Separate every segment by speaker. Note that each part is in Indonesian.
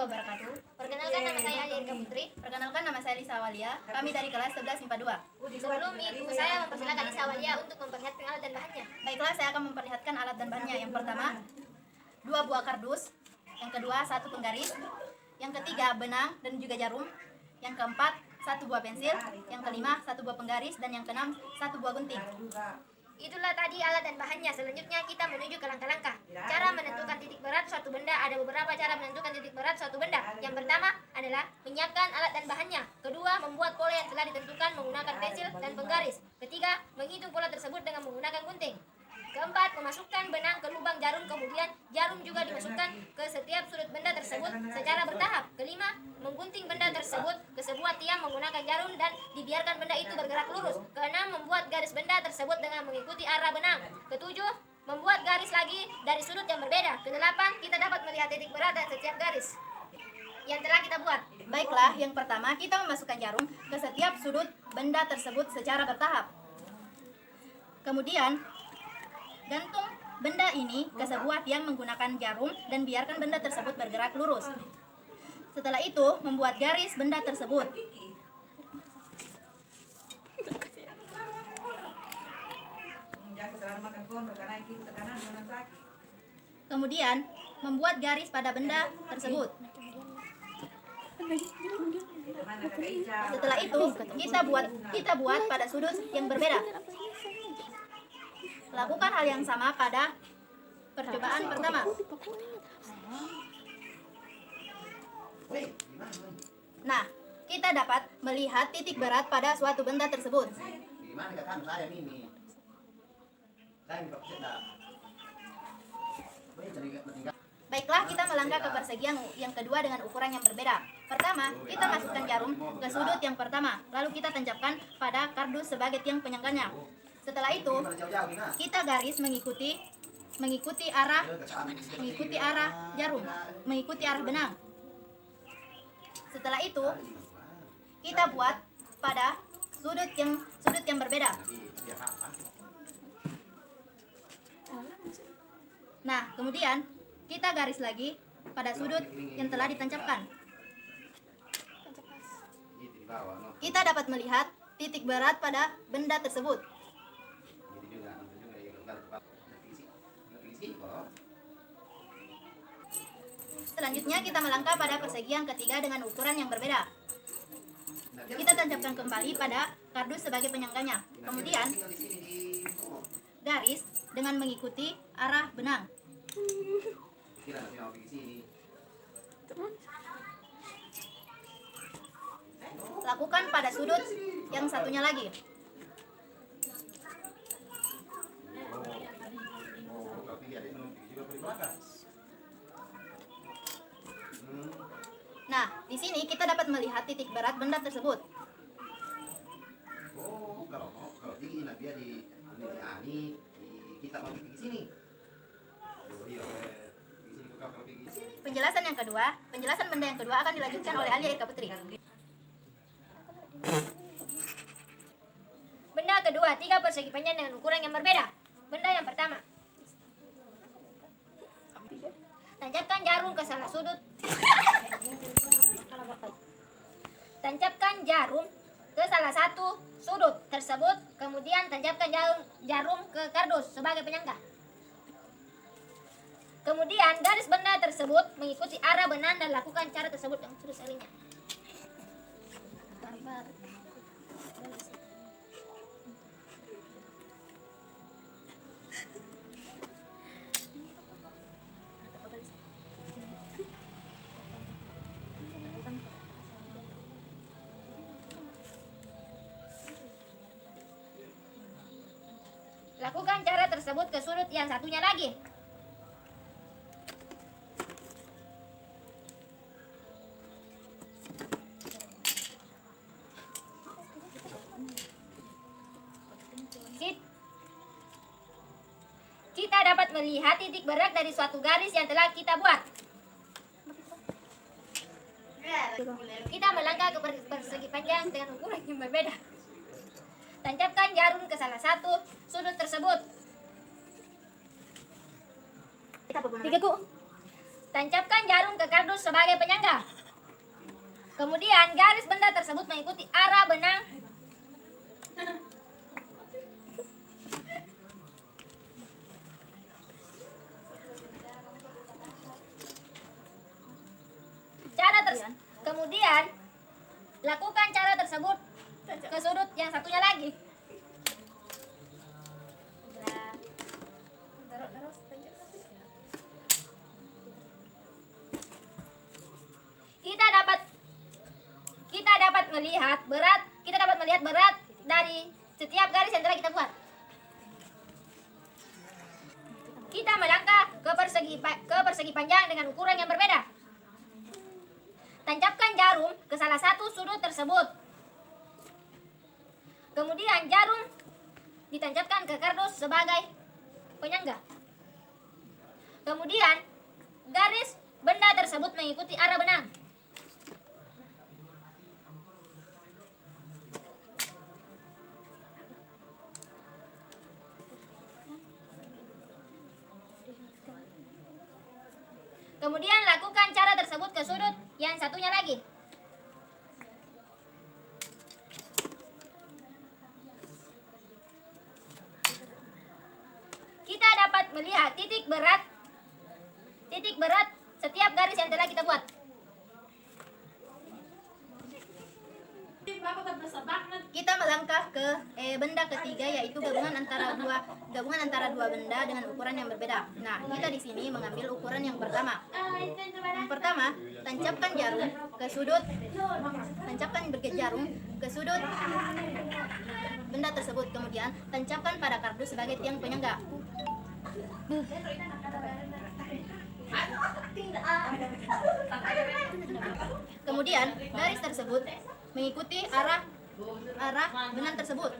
Speaker 1: wabarakatuh. Perkenalkan, nama saya Erika Putri.
Speaker 2: Perkenalkan, nama saya Lisa Awalia. Kami dari kelas 11 MIPA 2.
Speaker 1: Sebelum itu, saya mempersilakan Lisa Awalia untuk memperlihatkan alat dan bahannya.
Speaker 2: Baiklah, saya akan memperlihatkan alat dan bahannya. Yang pertama, 2 buah kardus. Yang kedua, 1 penggaris. Yang ketiga, benang dan juga jarum. Yang keempat, 1 buah pensil. Yang kelima, 1 buah penggaris. Dan yang keenam, 1 buah gunting.
Speaker 1: Itulah tadi alat dan bahannya. Selanjutnya kita menuju ke langkah-langkah. Cara menentukan titik berat suatu benda. Ada beberapa cara menentukan titik berat suatu benda. Yang pertama adalah menyiapkan alat dan bahannya. Kedua, membuat pola yang telah ditentukan menggunakan pensil dan penggaris. Ketiga, menghitung pola tersebut dengan menggunakan gunting. Keempat, memasukkan benang ke lubang jarum, kemudian jarum juga dimasukkan ke setiap sudut benda tersebut secara bertahap. Kelima, menggunting benda tersebut ke sebuah tiang menggunakan jarum dan dibiarkan benda itu bergerak lurus. Keenam, membuat garis benda tersebut dengan mengikuti arah benang. Ketujuh, membuat garis lagi dari sudut yang berbeda. Kedelapan, kita dapat melihat titik berat dan setiap garis yang telah kita buat.
Speaker 2: Baiklah, yang pertama, kita memasukkan jarum ke setiap sudut benda tersebut secara bertahap. Kemudian, gantung benda ini ke sebuah tiang menggunakan jarum dan biarkan benda tersebut bergerak lurus. Setelah itu, membuat garis benda tersebut. Kemudian, membuat garis pada benda tersebut. Setelah itu, kita buat pada sudut yang berbeda. Lakukan hal yang sama pada percobaan pertama. Nah, kita dapat melihat titik berat pada suatu benda tersebut. Baiklah, kita melangkah ke persegi yang kedua dengan ukuran yang berbeda. Pertama, kita masukkan jarum ke sudut yang pertama, lalu kita tancapkan pada kardus sebagai tiang penyangganya. Setelah itu, kita garis mengikuti arah jarum, mengikuti arah benang. Setelah itu, kita buat pada sudut yang berbeda. Nah, kemudian kita garis lagi pada sudut yang telah ditancapkan. Kita dapat melihat titik berat pada benda tersebut. Selanjutnya kita melangkah pada persegi yang ketiga dengan ukuran yang berbeda. Kita tancapkan kembali pada kardus sebagai penyangganya. Kemudian garis dengan mengikuti arah benang. Lakukan pada sudut yang satunya lagi. Nah, di sini kita dapat melihat titik berat benda tersebut. Penjelasan benda yang kedua akan dilanjutkan oleh Alia Erika Putri.
Speaker 1: Benda kedua, 3 persegi panjang dengan ukuran yang berbeda. Benda yang pertama, tancapkan jarum ke salah sudut. Tancapkan jarum ke salah satu sudut tersebut, kemudian tancapkan jarum ke kardus sebagai penyangga. Kemudian garis benda tersebut mengikuti arah benang dan lakukan cara tersebut yang sudah seringnya. Lakukan cara tersebut ke sudut yang satunya lagi. Kita dapat melihat titik berat dari suatu garis yang telah kita buat. Kita melangkah ke persegi panjang dengan ukuran yang berbeda. Tancapkan jarum ke salah satu sudut tersebut. Tancapkan jarum ke kardus sebagai penyangga. Kemudian garis benda tersebut mengikuti arah benang. Kemudian lakukan cara tersebut ke sudut yang satunya lagi. Kita dapat melihat berat dari setiap garis yang telah kita buat. Kita melangkah ke persegi panjang dengan ukuran yang berbeda. Tancapkan jarum ke salah satu sudut tersebut. Kemudian jarum ditancapkan ke kardus sebagai penyangga. Kemudian garis benda tersebut mengikuti arah benang. Kemudian lakukan cara tersebut ke sudut yang satunya lagi. Kita dapat melihat titik berat setiap garis yang telah kita buat. Kita melangkah ke benda ketiga, yaitu gabungan antara dua benda dengan ukuran yang berbeda. Nah, kita di sini mengambil ukuran yang pertama. Yang pertama, tancapkan jarum ke sudut benda tersebut. Kemudian tancapkan pada kardus sebagai tiang penyangga. Kemudian garis tersebut mengikuti arah benang tersebut.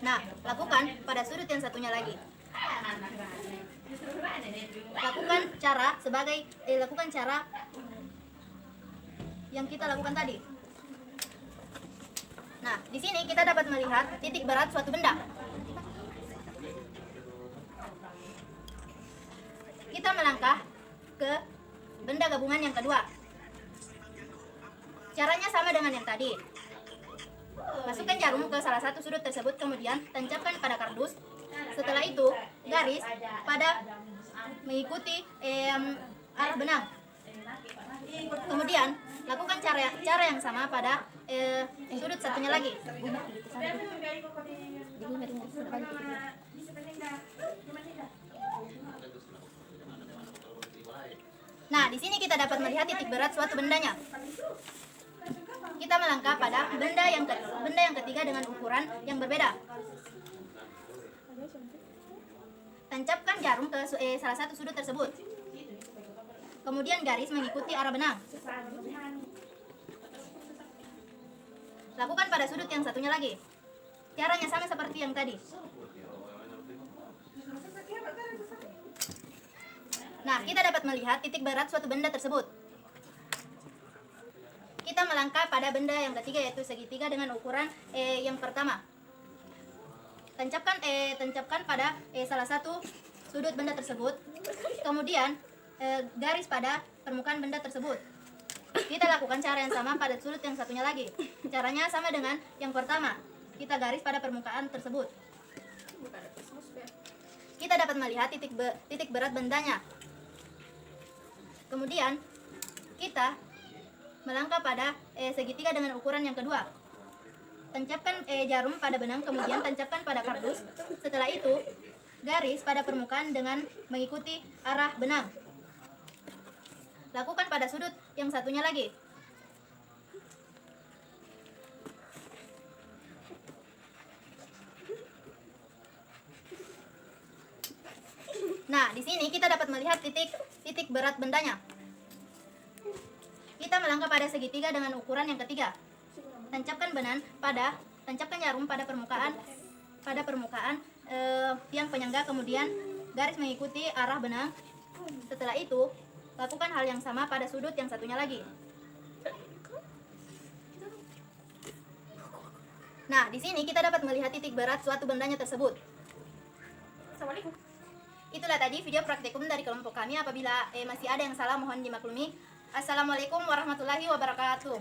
Speaker 1: Nah, lakukan pada sudut yang satunya lagi. Lakukan cara yang kita lakukan tadi. Nah, di sini kita dapat melihat titik berat suatu benda. Kita melangkah ke benda gabungan yang kedua. Caranya sama dengan yang tadi. Masukkan jarum ke salah satu sudut tersebut, kemudian tancapkan pada kardus. Setelah itu, garis pada mengikuti arah benang. Kemudian, lakukan cara yang sama pada sudut satunya lagi. Nah, di sini kita dapat melihat titik berat suatu bendanya. Kita melangkah pada benda yang ketiga dengan ukuran yang berbeda. Tancapkan jarum ke salah satu sudut tersebut. Kemudian garis mengikuti arah benang. Lakukan pada sudut yang satunya lagi. Caranya sama seperti yang tadi. Nah, kita dapat melihat titik berat suatu benda tersebut. Kita melangkah pada benda yang ketiga, yaitu segitiga dengan ukuran yang pertama. Tancapkan pada salah satu sudut benda tersebut. Kemudian garis pada permukaan benda tersebut. Kita lakukan cara yang sama pada sudut yang satunya lagi. Caranya sama dengan yang pertama. Kita garis pada permukaan tersebut. Kita dapat melihat titik berat bendanya. Kemudian kita melangkah pada segitiga dengan ukuran yang kedua. Tancapkan jarum pada benang, kemudian tancapkan pada kardus. Setelah itu, garis pada permukaan dengan mengikuti arah benang. Lakukan pada sudut yang satunya lagi. Nah, di sini kita dapat melihat titik berat bendanya. Kita melangkah pada segitiga dengan ukuran yang ketiga. Tancapkan jarum pada permukaan tiang penyangga, kemudian garis mengikuti arah benang. Setelah itu, lakukan hal yang sama pada sudut yang satunya lagi. Nah, di sini kita dapat melihat titik berat suatu bendanya tersebut.
Speaker 2: Itulah tadi video praktikum dari kelompok kami. Apabila masih ada yang salah mohon dimaklumi. Assalamualaikum warahmatullahi wabarakatuh.